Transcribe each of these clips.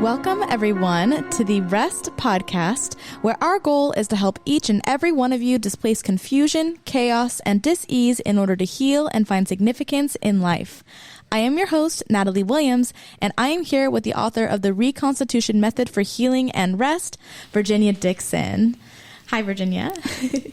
Welcome, everyone, to the R.E.S.T podcast, where our goal is to help each and every one of you displace confusion, chaos, and dis-ease in order to heal and find significance in life. I am your host, Natalie Williams, and I am here with the author of the Reconstitution Method for Healing and Rest, Virginia Dixon. Hi, Virginia.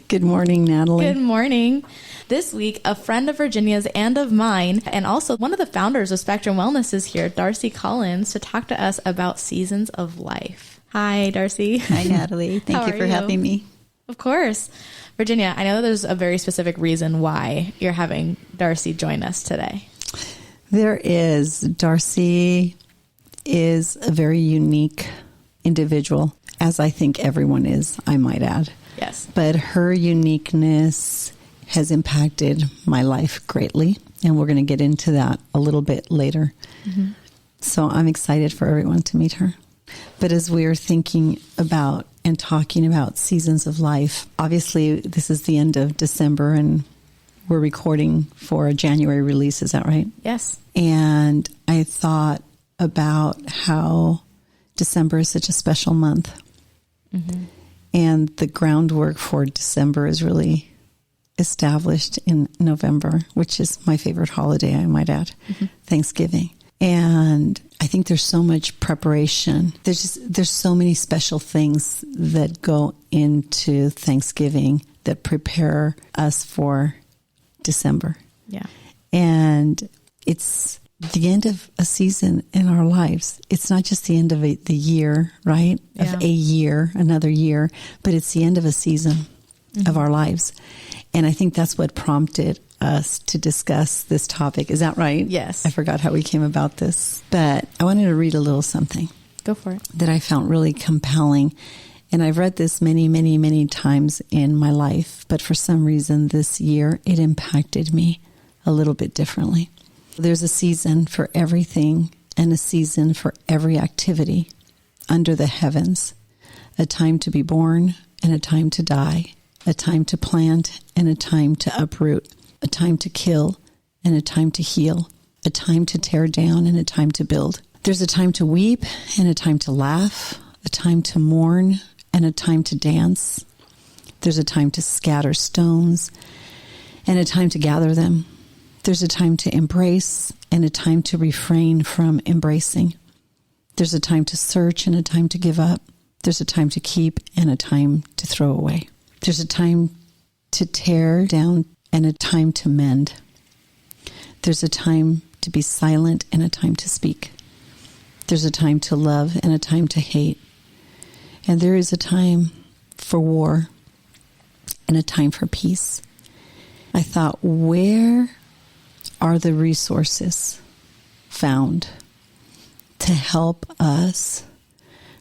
Good morning, Natalie. Good morning. This week, a friend of Virginia's and of mine, and also one of the founders of Spectrum Wellness is here, Darci Collins, to talk to us about seasons of life. Hi, Darci. Hi, Natalie. Thank you for having me. Of course. Virginia, I know there's a very specific reason why you're having Darci join us today. There is. Darci is a very unique individual, as I think everyone is, I might add. Yes. But her uniqueness has impacted my life greatly, and we're going to get into that a little bit later. Mm-hmm. So I'm excited for everyone to meet her. But as we are thinking about and talking about seasons of life, obviously this is the end of December, and we're recording for a January release. Is that right? Yes. And I thought about how December is such a special month. Mm-hmm. And the groundwork for December is really established in November, which is my favorite holiday, I might add, Thanksgiving. And I think there's so much preparation. There's so many special things that go into Thanksgiving that prepare us for December. Yeah. And it's the end of a season in our lives. It's not just the end of the year, right? Yeah. Of a year, another year, but it's the end of a season of our lives. And I think that's what prompted us to discuss this topic. Is that right? Yes. I forgot how we came about this, but I wanted to read a little something. Go for it. That I found really compelling. And I've read this many, many, many times in my life, but for some reason this year it impacted me a little bit differently. There's a season for everything and a season for every activity under the heavens, a time to be born and a time to die, a time to plant and a time to uproot, a time to kill and a time to heal, a time to tear down and a time to build. There's a time to weep and a time to laugh, a time to mourn and a time to dance. There's a time to scatter stones and a time to gather them. There's a time to embrace and a time to refrain from embracing. There's a time to search and a time to give up. There's a time to keep and a time to throw away. There's a time to tear down and a time to mend. There's a time to be silent and a time to speak. There's a time to love and a time to hate. And there is a time for war and a time for peace. I thought, where are the resources found to help us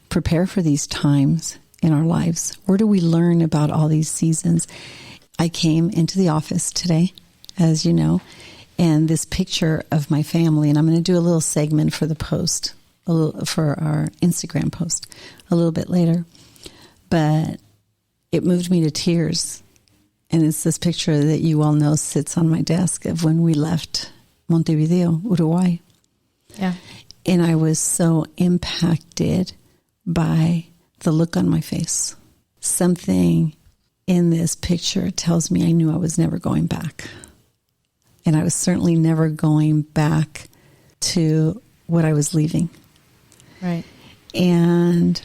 prepare for these times in our lives? Where do we learn about all these seasons? I came into the office today, as you know, and this picture of my family, and I'm going to do a little segment for the post, for our Instagram post a little bit later, but it moved me to tears. And it's this picture that you all know sits on my desk of when we left Montevideo, Uruguay. Yeah. And I was so impacted by the look on my face. Something in this picture tells me I knew I was never going back. And I was certainly never going back to what I was leaving. Right. And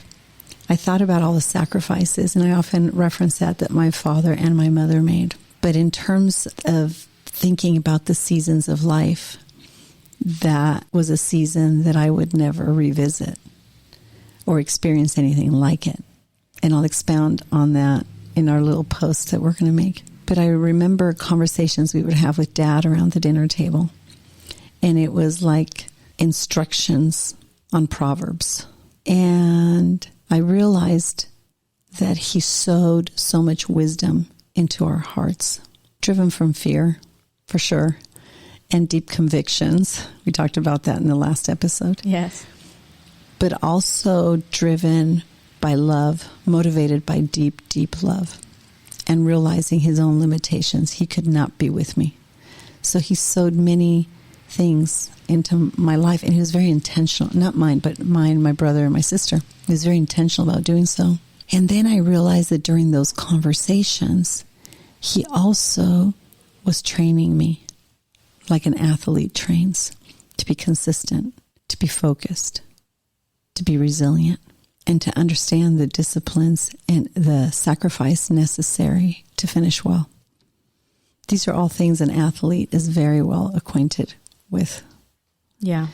I thought about all the sacrifices, and I often reference that my father and my mother made. But in terms of thinking about the seasons of life, that was a season that I would never revisit or experience anything like it. And I'll expound on that in our little post that we're going to make. But I remember conversations we would have with Dad around the dinner table. And it was like instructions on Proverbs. And I realized that he sowed so much wisdom into our hearts, driven from fear, for sure, and deep convictions. We talked about that in the last episode. Yes. But also driven by love, motivated by deep, deep love, and realizing his own limitations. He could not be with me. So he sowed many things into my life. And he was very intentional, not mine, but mine, my brother, and my sister. He was very intentional about doing so. And then I realized that during those conversations, he also was training me like an athlete trains, to be consistent, to be focused, to be resilient, and to understand the disciplines and the sacrifice necessary to finish well. These are all things an athlete is very well acquainted with. Yeah.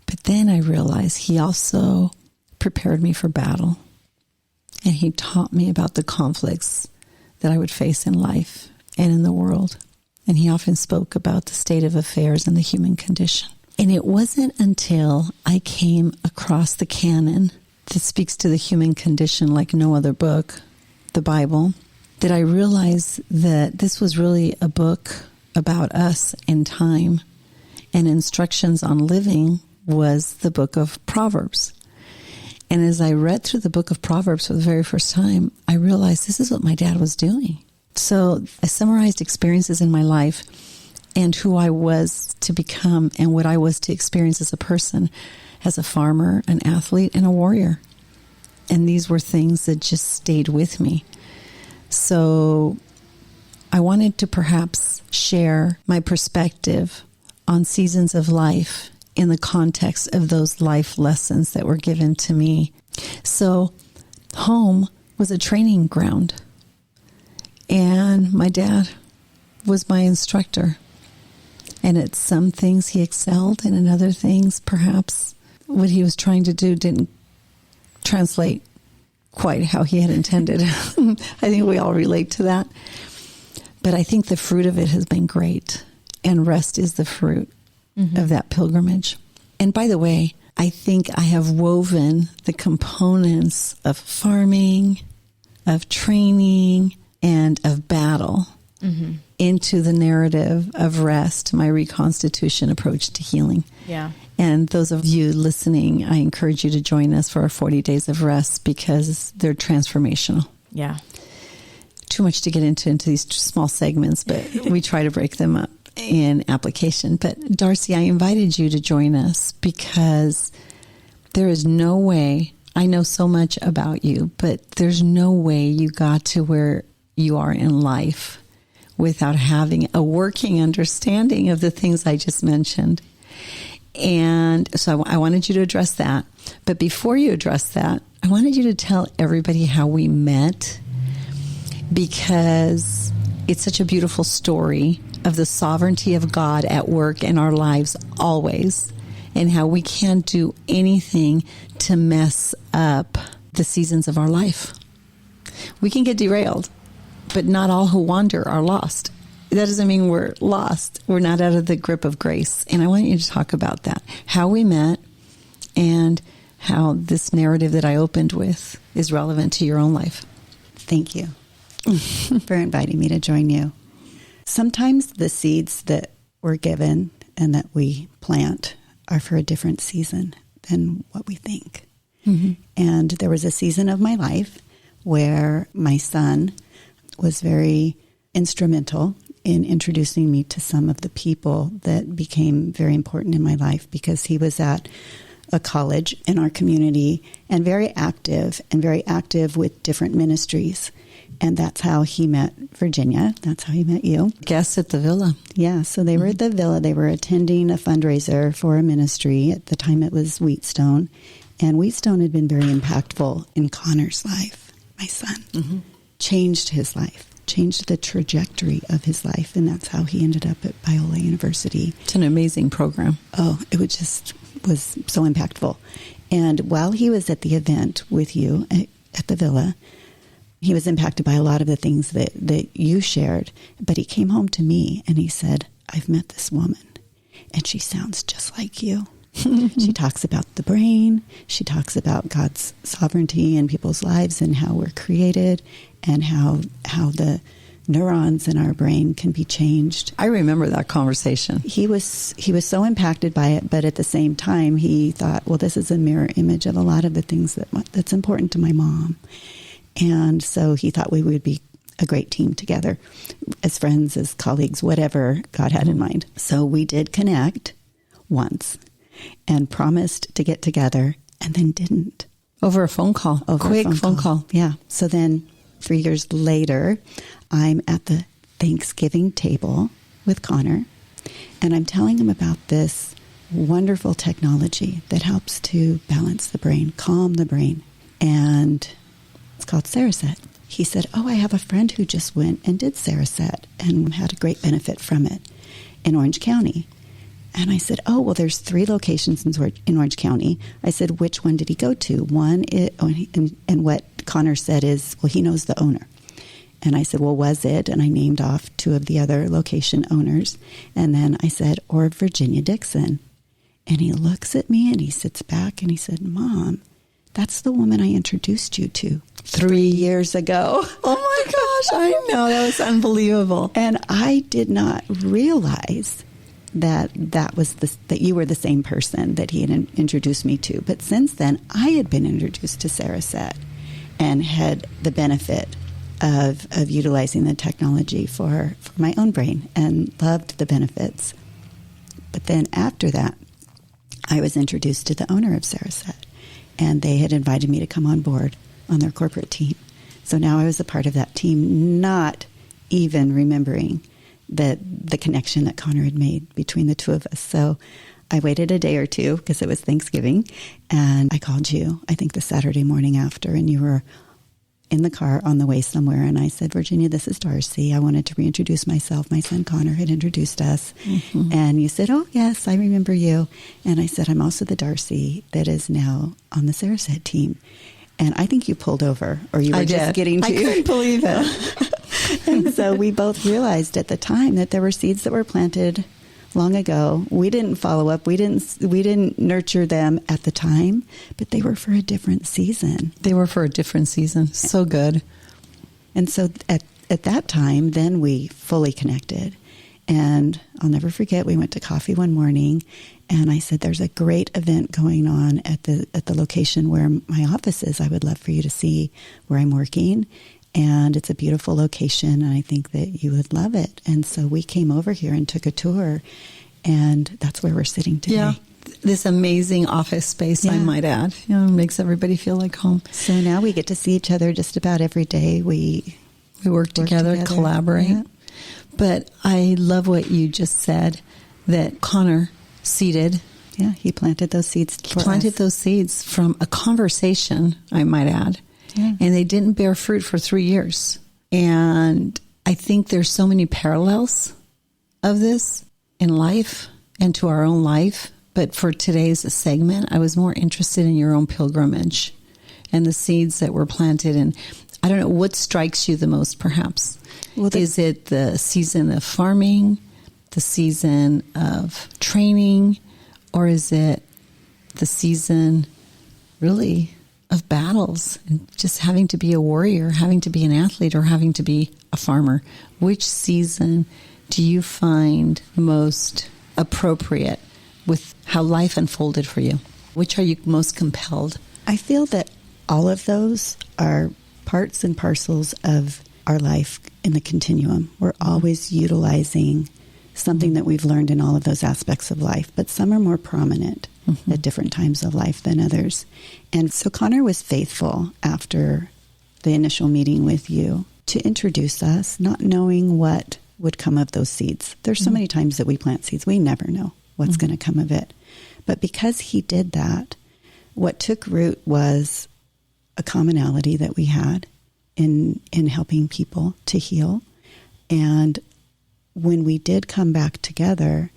But then I realized he also prepared me for battle. And he taught me about the conflicts that I would face in life and in the world. And he often spoke about the state of affairs and the human condition. And it wasn't until I came across the canon that speaks to the human condition like no other book, the Bible, that I realized that this was really a book about us in time, and instructions on living was the book of Proverbs. And as I read through the book of Proverbs for the very first time, I realized this is what my dad was doing. So I summarized experiences in my life and who I was to become and what I was to experience as a person, as a farmer, an athlete, and a warrior. And these were things that just stayed with me. So I wanted to perhaps share my perspective on seasons of life in the context of those life lessons that were given to me. So home was a training ground, and my dad was my instructor. And at some things he excelled, and in other things perhaps what he was trying to do didn't translate quite how he had intended. I think we all relate to that. But I think the fruit of it has been great, and rest is the fruit of that pilgrimage. And by the way, I think I have woven the components of farming, of training, and of battle into the narrative of rest, my reconstitution approach to healing. Yeah. And those of you listening, I encourage you to join us for our 40 days of rest because they're transformational. Yeah. Too much to get into these small segments, but we try to break them up in application. But Darci, I invited you to join us because there is no way, I know so much about you, but there's no way you got to where you are in life without having a working understanding of the things I just mentioned. And so I wanted you to address that. But before you address that, I wanted you to tell everybody how we met, because it's such a beautiful story of the sovereignty of God at work in our lives always, and how we can't do anything to mess up the seasons of our life. We can get derailed, but not all who wander are lost. That doesn't mean we're lost. We're not out of the grip of grace. And I want you to talk about that, how we met, and how this narrative that I opened with is relevant to your own life. Thank you for inviting me to join you. Sometimes the seeds that we're given and that we plant are for a different season than what we think. And there was a season of my life where my son was very instrumental in introducing me to some of the people that became very important in my life, because he was at a college in our community and very active with different ministries. And that's how he met Virginia. That's how he met you. Guests at the villa. Yeah, so they were at the villa. They were attending a fundraiser for a ministry. At the time it was Wheatstone. And Wheatstone had been very impactful in Connor's life, my son. Changed his life, changed the trajectory of his life. And that's how he ended up at Biola University. It's an amazing program. Oh, it was so impactful. And while he was at the event with you at the villa, he was impacted by a lot of the things that you shared. But he came home to me and he said, I've met this woman and she sounds just like you. She talks about the brain. She talks about God's sovereignty in people's lives and how we're created and how the neurons in our brain can be changed. I remember that conversation. He was so impacted by it, but at the same time, he thought, well, this is a mirror image of a lot of the things that's important to my mom. And so he thought we would be a great team together as friends, as colleagues, whatever God had in mind. So we did connect. once and promised to get together and then didn't. Over a phone call. Quick phone call. Yeah. So then 3 years later, I'm at the Thanksgiving table with Connor, and I'm telling him about this wonderful technology that helps to balance the brain, calm the brain, and it's called Cereset. He said, I have a friend who just went and did Cereset and had a great benefit from it in Orange County. And I said, well, there's 3 locations in Orange County. I said, which one did he go to? And what Connor said is, well, he knows the owner. And I said, well, was it? And I named off 2 of the other location owners. And then I said, or Virginia Dixon. And he looks at me and he sits back and he said, Mom, that's the woman I introduced you to 3 years ago. Oh my gosh, I know. That was unbelievable. And I did not realize that you were the same person that he had introduced me to. But since then, I had been introduced to Cereset and had the benefit of utilizing the technology for my own brain and loved the benefits. But then after that, I was introduced to the owner of Cereset, and they had invited me to come on board on their corporate team. So now I was a part of that team, not even remembering the connection that Connor had made between the 2 of us. So I waited a day or 2 because it was Thanksgiving, and I called you, I think the Saturday morning after, and you were in the car on the way somewhere. And I said, Virginia, this is Darci. I wanted to reintroduce myself. My son Connor had introduced us. Mm-hmm. And you said, oh, yes, I remember you. And I said, I'm also the Darci that is now on the Cereset team. And I think you pulled over, or you were just getting to. I couldn't believe it. And so we both realized at the time that there were seeds that were planted long ago. We didn't follow up. We didn't nurture them at the time, but they were for a different season. They were for a different season. So good. And so at that time, then we fully connected. And I'll never forget, we went to coffee one morning, and I said, there's a great event going on at the location where my office is. I would love for you to see where I'm working. And it's a beautiful location, and I think that you would love it. And so we came over here and took a tour, and that's where we're sitting today. Yeah, this amazing office space, I might add. Makes everybody feel like home. So now we get to see each other just about every day. We work together, collaborate. Yeah. But I love what you just said, that Connor seeded. Yeah, he planted those seeds for us. Planted those seeds from a conversation, I might add. Yeah. And they didn't bear fruit for 3 years. And I think there's so many parallels of this in life and to our own life. But for today's segment, I was more interested in your own pilgrimage and the seeds that were planted. And I don't know, what strikes you the most, perhaps? Well, is it the season of farming, the season of training, or is it the season, really, of battles and just having to be a warrior, having to be an athlete, or having to be a farmer? Which season do you find most appropriate with how life unfolded for you? Which are you most compelled? I feel that all of those are parts and parcels of our life in the continuum. We're always utilizing something that we've learned in all of those aspects of life, but some are more prominent at different times of life than others. And so Connor was faithful after the initial meeting with you to introduce us, not knowing what would come of those seeds. There's so many times that we plant seeds, we never know what's going to come of it. But because he did that, what took root was a commonality that we had in helping people to heal. And when we did come back together,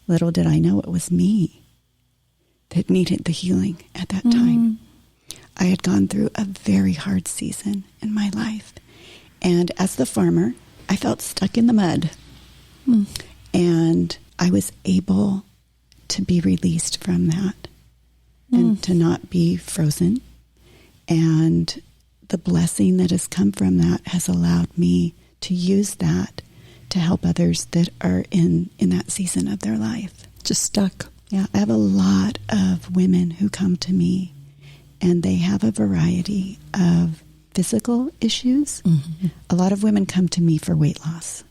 little did I know it was me that needed the healing at that time. I had gone through a very hard season in my life. And as the farmer, I felt stuck in the mud. And I was able to be released from that and to not be frozen. And the blessing that has come from that has allowed me to use that to help others that are in that season of their life. Just stuck. Yeah, I have a lot of women who come to me, and they have a variety of physical issues. A lot of women come to me for weight loss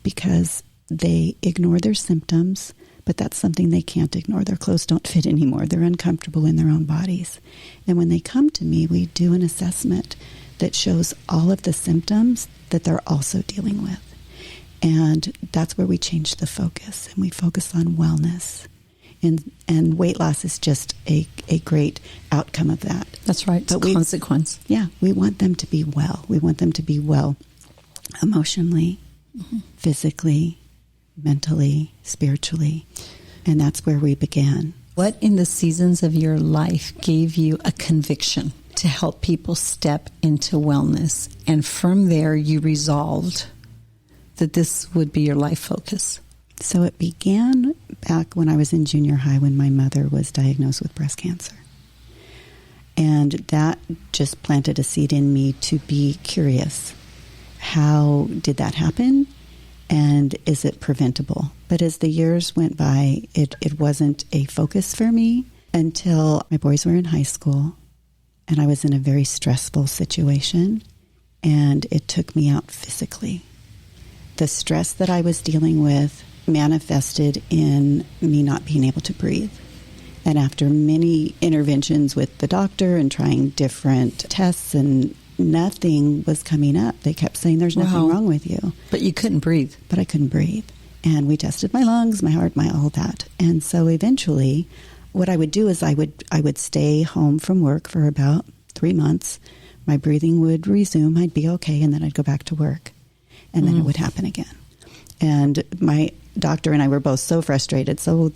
because they ignore their symptoms, but that's something they can't ignore. Their clothes don't fit anymore. They're uncomfortable in their own bodies. And when they come to me, we do an assessment that shows all of the symptoms that they're also dealing with. And that's where we change the focus, and we focus on wellness. And weight loss is just a great outcome of that. That's right. It's a consequence. Yeah, we want them to be well. We want them to be well emotionally, physically, mentally, spiritually. And that's where we began. What in the seasons of your life gave you a conviction to help people step into wellness? And from there, you resolved that this would be your life focus. So it began back when I was in junior high, when my mother was diagnosed with breast cancer. And that just planted a seed in me to be curious. How did that happen? And is it preventable? But as the years went by, it wasn't a focus for me until my boys were in high school and I was in a very stressful situation, and it took me out physically. The stress that I was dealing with manifested in me not being able to breathe. And after many interventions with the doctor and trying different tests, and nothing was coming up. They kept saying, there's nothing wrong with you. But you couldn't breathe. But I couldn't breathe. And we tested my lungs, my heart, all that. And so eventually what I would do is I would stay home from work for about 3 months. My breathing would resume. I'd be okay. And then I'd go back to work. And then it would happen again. And my doctor and I were both so frustrated. So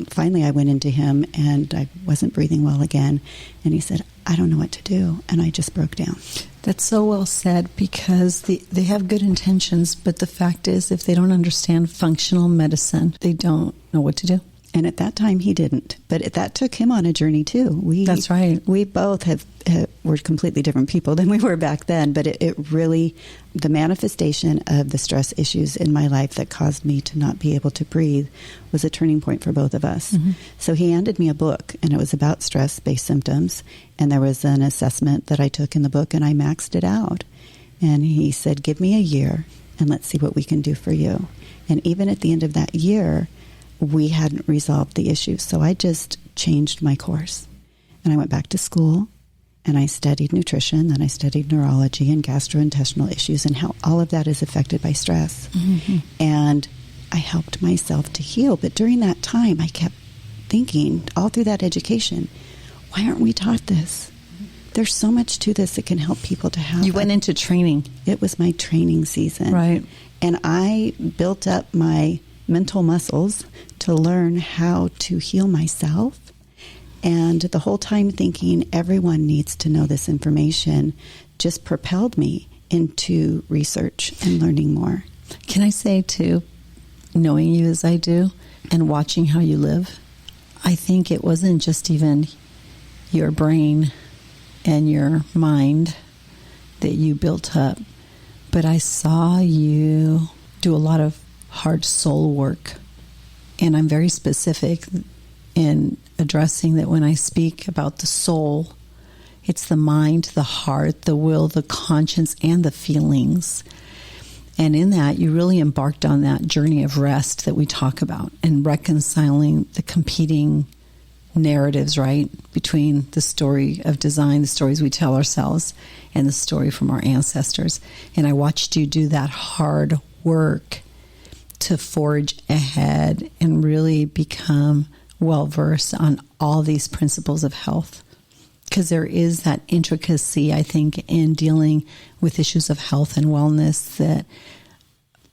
finally I went into him, and I wasn't breathing well again. And he said, I don't know what to do. And I just broke down. That's so well said, because they have good intentions, but the fact is, if they don't understand functional medicine, they don't know what to do. And at that time, he didn't. But that took him on a journey, too. That's right. We both were completely different people than we were back then. But it really, the manifestation of the stress issues in my life that caused me to not be able to breathe was a turning point for both of us. Mm-hmm. So he handed me a book, and it was about stress-based symptoms. And there was an assessment that I took in the book, and I maxed it out. And he said, give me a year, and let's see what we can do for you. And even at the end of that year, we hadn't resolved the issues. So I just changed my course. And I went back to school, and I studied nutrition, then I studied neurology and gastrointestinal issues and how all of that is affected by stress. Mm-hmm. And I helped myself to heal. But during that time, I kept thinking, all through that education, why aren't we taught this? There's so much to this that can help people to have. You went into training. It was my training season. Right. And I built up my mental muscles to learn how to heal myself. And the whole time thinking everyone needs to know this information just propelled me into research and learning more. Can I say, too, knowing you as I do and watching how you live, I think it wasn't just even your brain and your mind that you built up, but I saw you do a lot of hard soul work. And I'm very specific in addressing that when I speak about the soul, it's the mind, the heart, the will, the conscience, and the feelings. And in that, you really embarked on that journey of rest that we talk about, and reconciling the competing narratives, right, between the story of design, the stories we tell ourselves, and the story from our ancestors. And I watched you do that hard work to forge ahead and really become well-versed on all these principles of health. Because there is that intricacy, I think, in dealing with issues of health and wellness that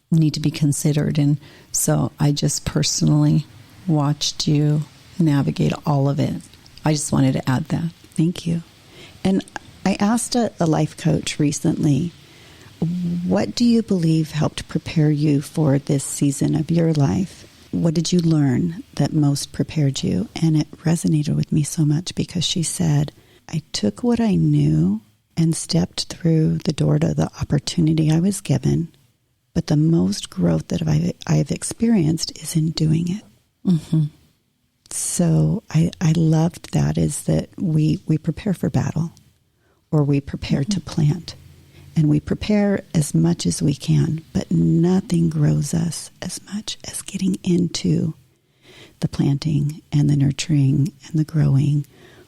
need to be considered. And so I just personally watched you navigate all of it. I just wanted to add that. Thank you. And I asked a life coach recently, what do you believe helped prepare you for this season of your life? What did you learn that most prepared you? And it resonated with me so much because she said, I took what I knew and stepped through the door to the opportunity I was given, but the most growth that I have experienced is in doing it. Mm-hmm. So I loved that, is that we prepare for battle, or we prepare to plant. And we prepare as much as we can, but nothing grows us as much as getting into the planting and the nurturing and the growing,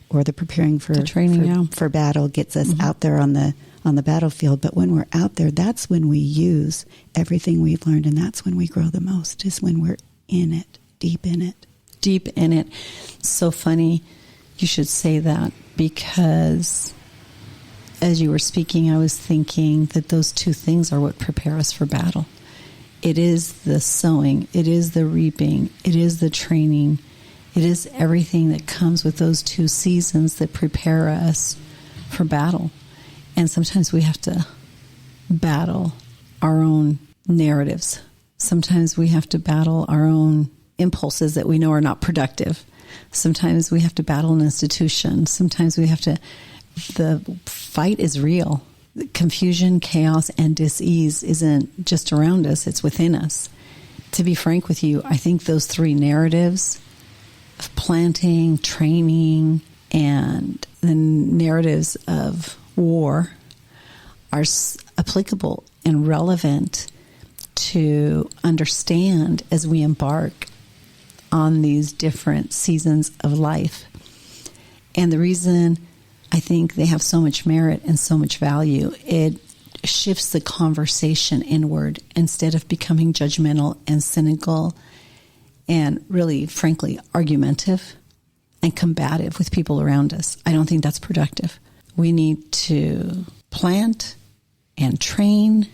or the preparing for the training, for battle gets us out there on the battlefield. But when we're out there, that's when we use everything we've learned, and that's when we grow the most, is when we're in it, deep in it. Deep in it. So funny you should say that, because as you were speaking, I was thinking that those two things are what prepare us for battle. It is the sowing, it is the reaping, it is the training, it is everything that comes with those two seasons that prepare us for battle. And sometimes we have to battle our own narratives. Sometimes we have to battle our own impulses that we know are not productive. Sometimes we have to battle an institution. Sometimes we have to, the fight is real. Confusion, chaos, and dis-ease isn't just around us, it's within us. To be frank with you, I think those three narratives of planting, training, and the narratives of war are applicable and relevant to understand as we embark on these different seasons of life. And the reason I think they have so much merit and so much value, it shifts the conversation inward instead of becoming judgmental and cynical and really, frankly, argumentative and combative with people around us. I don't think that's productive. We need to plant and train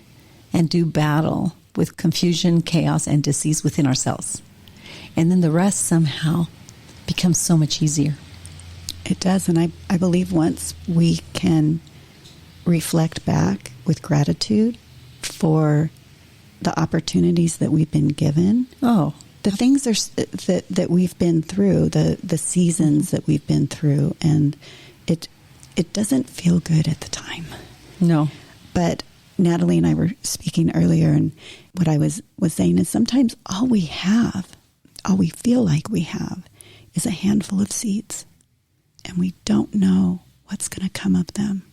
and do battle with confusion, chaos, and disease within ourselves. And then the rest somehow becomes so much easier. It does, and I believe once we can reflect back with gratitude for the opportunities that we've been given, the things that we've been through, the seasons that we've been through, and it doesn't feel good at the time. No. But Natalie and I were speaking earlier, and what I was saying is sometimes all we feel like we have, is a handful of seeds. And we don't know what's going to come of them.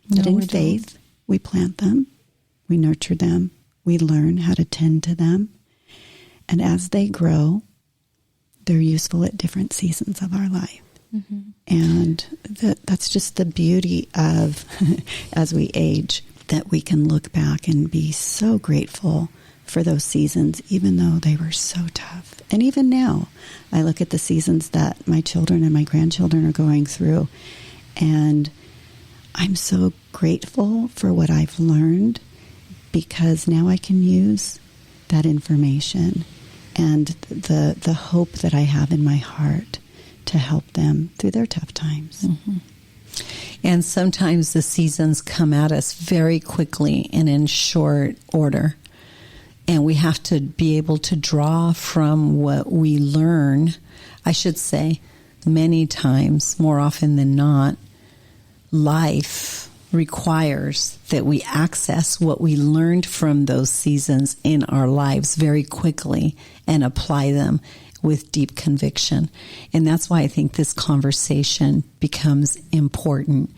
But in faith, we plant them, we nurture them, we learn how to tend to them. And as they grow, they're useful at different seasons of our life. Mm-hmm. And that's just the beauty of, as we age, that we can look back and be so grateful for those seasons, even though they were so tough. And even now, I look at the seasons that my children and my grandchildren are going through, and I'm so grateful for what I've learned, because now I can use that information and the hope that I have in my heart to help them through their tough times. Mm-hmm. And sometimes the seasons come at us very quickly and in short order. And we have to be able to draw from what we learn. I should say, many times, more often than not, life requires that we access what we learned from those seasons in our lives very quickly and apply them with deep conviction. And that's why I think this conversation becomes important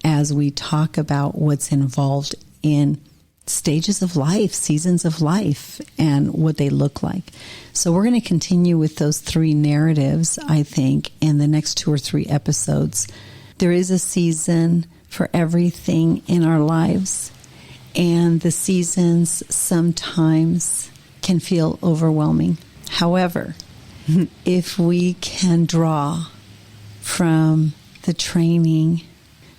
as we talk about what's involved in stages of life, seasons of life, and what they look like. So we're going to continue with those three narratives, I think, in the next 2 or 3 episodes. There is a season for everything in our lives, and the seasons sometimes can feel overwhelming. However, if we can draw from the training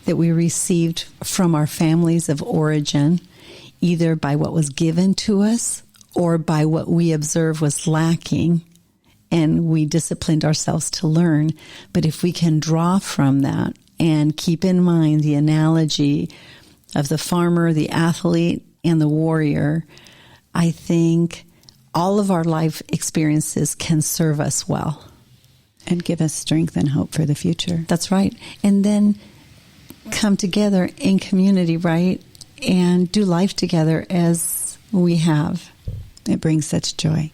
that we received from our families of origin, either by what was given to us or by what we observed was lacking, and we disciplined ourselves to learn. But if we can draw from that and keep in mind the analogy of the farmer, the athlete, and the warrior, I think all of our life experiences can serve us well. And give us strength and hope for the future. That's right. And then come together in community, right? And do life together as we have. It brings such joy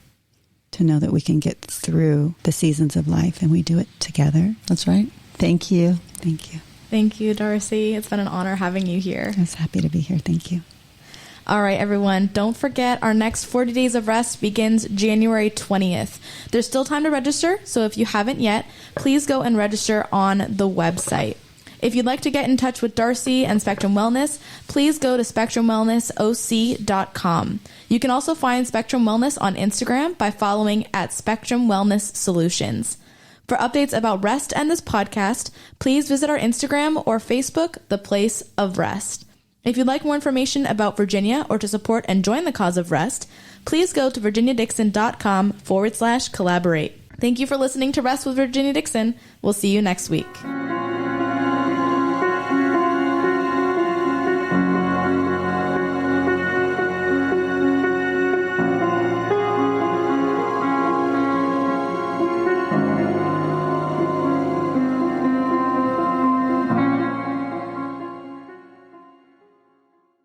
to know that we can get through the seasons of life, and we do it together. That's right. Thank you. Thank you. Thank you, Darci. It's been an honor having you here. I was happy to be here. Thank you. All right, everyone, don't forget our next 40 Days of Rest begins January 20th. There's still time to register, so if you haven't yet, please go and register on the website. If you'd like to get in touch with Darci and Spectrum Wellness, please go to spectrumwellnessoc.com. You can also find Spectrum Wellness on Instagram by following at Spectrum Wellness Solutions. For updates about REST and this podcast, please visit our Instagram or Facebook, The Place of Rest. If you'd like more information about Virginia or to support and join the cause of REST, please go to virginiadixon.com/collaborate. Thank you for listening to Rest with Virginia Dixon. We'll see you next week.